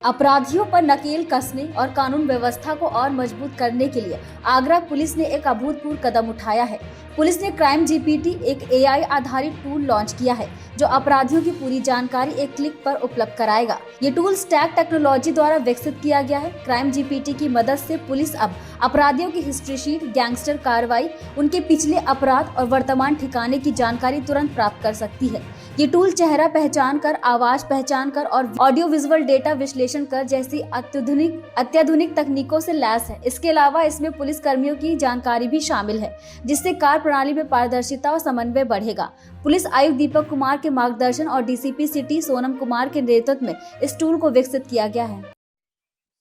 अपराधियों पर नकेल कसने और कानून व्यवस्था को और मजबूत करने के लिए आगरा पुलिस ने एक अभूतपूर्व कदम उठाया है। पुलिस ने क्राइम जीपीटी, एक एआई आधारित टूल लॉन्च किया है जो अपराधियों की पूरी जानकारी एक क्लिक पर उपलब्ध कराएगा। ये टूल स्टैक टेक्नोलॉजी द्वारा विकसित किया गया है। क्राइम जीपीटी की मदद से पुलिस अब अपराधियों की हिस्ट्री शीट, गैंगस्टर कार्रवाई, उनके पिछले अपराध और वर्तमान ठिकाने की जानकारी तुरंत प्राप्त कर सकती है। ये टूल चेहरा पहचान कर, आवाज पहचान कर और ऑडियो विजुअल डेटा विश्लेषण कर जैसी अत्याधुनिक तकनीकों से लैस है। इसके अलावा इसमें पुलिस कर्मियों की जानकारी भी शामिल है, जिससे कार्य प्रणाली में पारदर्शिता और समन्वय बढ़ेगा। पुलिस आयुक्त दीपक कुमार के मार्गदर्शन और डीसीपी सिटी सोनम कुमार के नेतृत्व में इस टूल को विकसित किया गया है।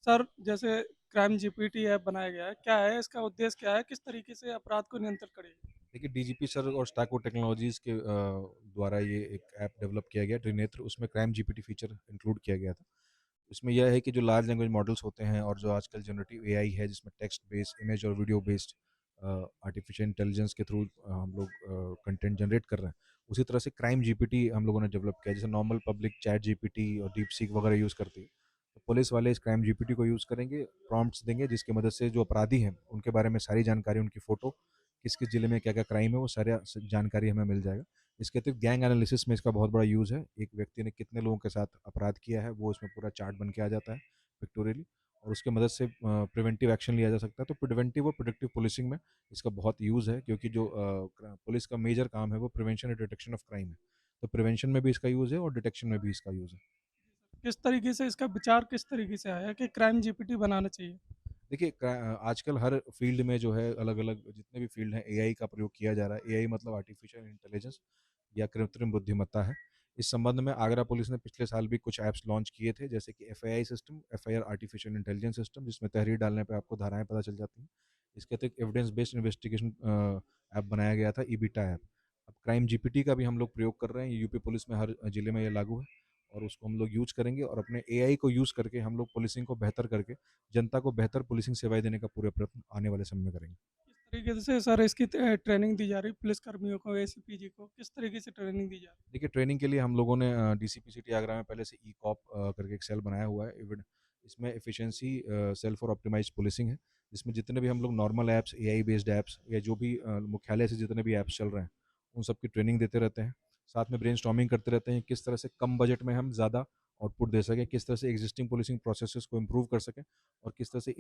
सर, जैसे क्राइम जीपीटी ऐप बनाया गया है, क्या है इसका उद्देश्य, क्या है, किस तरीके से अपराध को नियंत्रित करेगी? देखिए, डीजीपी सर और स्टैको टेक्नोलॉजीज़ के द्वारा ये एक ऐप डेवलप किया गया त्रिनेत्र। उसमें क्राइम जीपीटी फीचर इंक्लूड किया गया था। इसमें यह है कि जो लार्ज लैंग्वेज मॉडल्स होते हैं और जो आजकल जनरेटिव एआई है, जिसमें टेक्स्ट बेस्ड, इमेज और वीडियो बेस्ड आर्टिफिशियल इंटेलिजेंस के थ्रू हम लोग कंटेंट जनरेट कर रहे हैं, उसी तरह से क्राइम जीपीटी हम लोगों ने डेवलप किया है। जैसे नॉर्मल पब्लिक चैट जीपीटी और डीप सीक वगैरह यूज़ करती है, तो पुलिस वाले इस क्राइम जीपीटी को यूज़ करेंगे, प्रॉम्प्ट्स देंगे, जिसकी मदद से जो अपराधी हैं उनके बारे में सारी जानकारी, उनकी फ़ोटो, किस किस ज़िले में क्या क्या क्राइम है, वो सारा जानकारी हमें मिल जाएगा। इसके अतिरिक्त गैंग एनालिसिस में इसका बहुत बड़ा यूज़ है। एक व्यक्ति ने कितने लोगों के साथ अपराध किया है, वो इसमें पूरा चार्ट बन के आ जाता है पिक्टोरियली, और उसकी मदद से प्रिवेंटिव एक्शन लिया जा सकता है। तो प्रिवेंटिव और प्रोटेक्टिव पुलिसिंग में इसका बहुत यूज़ है, क्योंकि जो पुलिस का मेजर काम है वो प्रिवेंशन और डिटेक्शन ऑफ क्राइम है। तो प्रिवेंशन में भी इसका यूज़ है और डिटेक्शन में भी इसका यूज़ है। किस तरीके से इसका विचार किस तरीके से आया कि क्राइम जीपीटी बनाना चाहिए? देखिए, आजकल हर फील्ड में जो है अलग अलग जितने भी फील्ड हैं, एआई का प्रयोग किया जा रहा है। एआई मतलब आर्टिफिशियल इंटेलिजेंस या कृत्रिम बुद्धिमत्ता है। इस संबंध में आगरा पुलिस ने पिछले साल भी कुछ ऐप्स लॉन्च किए थे, जैसे कि FII system, FIR artificial intelligence system, जिसमें तहरीर डालने पे आपको धाराएं पता चल जाती हैं। इसके अतिरिक्त एविडेंस बेस्ड इन्वेस्टिगेशन ऐप बनाया गया था, ईबीटा ऐप। अब क्राइम जीपीटी का भी हम लोग प्रयोग कर रहे हैं। यूपी पुलिस में हर जिले में ये लागू है, और उसको हम लोग यूज करेंगे, और अपने एआई को यूज करके हम लोग पुलिसिंग को बेहतर करके जनता को बेहतर पुलिसिंग सेवाएं देने का पूरे प्रयत्न आने वाले समय में करेंगे। किस तरीके से सर इसकी ट्रेनिंग दी जा रही है पुलिस कर्मियों को, एसीपीजी को किस तरीके से ट्रेनिंग दी जा रही देखिए, ट्रेनिंग के लिए हम लोगों ने डीसीपी सिटी आगरा में पहले से ई कॉप करके एक सेल बनाया हुआ है। इसमें efficiency cell for optimised policing है, जिसमें जितने भी हम लोग normal apps, AI based apps, या जो भी मुख्यालय से जितने भी ऐप्स चल रहे हैं, उन सब की ट्रेनिंग देते रहते हैं। साथ में ब्रेनस्टॉर्मिंग करते रहते हैं, किस तरह से कम बजट में हम ज़्यादा आउटपुट दे सकें, किस तरह से एग्जिस्टिंग पुलिसिंग प्रोसेसेस को इम्प्रूव कर सकें, और किस तरह से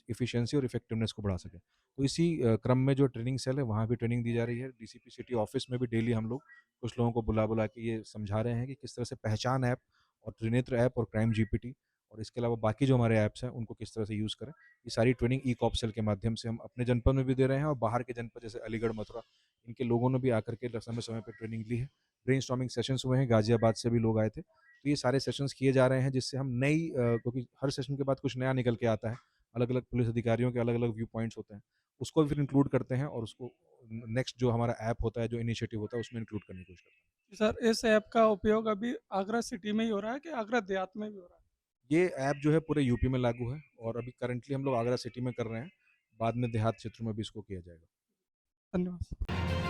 इफिशियंसी और इफेक्टिवनेस को बढ़ा सकें। तो इसी क्रम में जो ट्रेनिंग सेल है, वहाँ भी ट्रेनिंग दी जा रही है। डीसीपी सिटी ऑफिस में भी डेली हम लोग कुछ लोगों को बुला बुला के ये समझा रहे हैं कि किस तरह से पहचान ऐप और त्रिनेत्र ऐप और क्राइम जीपीटी और इसके अलावा बाकी जो हमारे ऐप्स हैं उनको किस तरह से यूज़ करें। ये सारी ट्रेनिंग ई कॉप सेल के माध्यम से हम अपने जनपद में भी दे रहे हैं, और बाहर के जनपद जैसे अलीगढ़, मथुरा, इनके लोगों ने भी आकर के समय समय पर ट्रेनिंग ली है। ब्रेन स्टॉर्मिंग सेशंस हुए हैं, गाजियाबाद से भी लोग आए थे। तो ये सारे सेशंस किए जा रहे हैं, जिससे हम क्योंकि हर सेशन के बाद कुछ नया निकल के आता है, अलग अलग पुलिस अधिकारियों के अलग अलग व्यू पॉइंट्स होते हैं, उसको भी फिर इंक्लूड करते हैं, और उसको नेक्स्ट जो हमारा ऐप होता है, जो इनिशिएटिव होता है, उसमें इंक्लूड करने की कोशिश करते हैं। है? सर, इस ऐप का उपयोग अभी आगरा सिटी में ही हो रहा है कि आगरा देहात में भी हो रहा है? ये ऐप जो है पूरे यूपी में लागू है, और अभी करंटली हम लोग आगरा सिटी में कर रहे हैं। बाद में देहात क्षेत्रों में भी इसको किया जाएगा। धन्यवाद।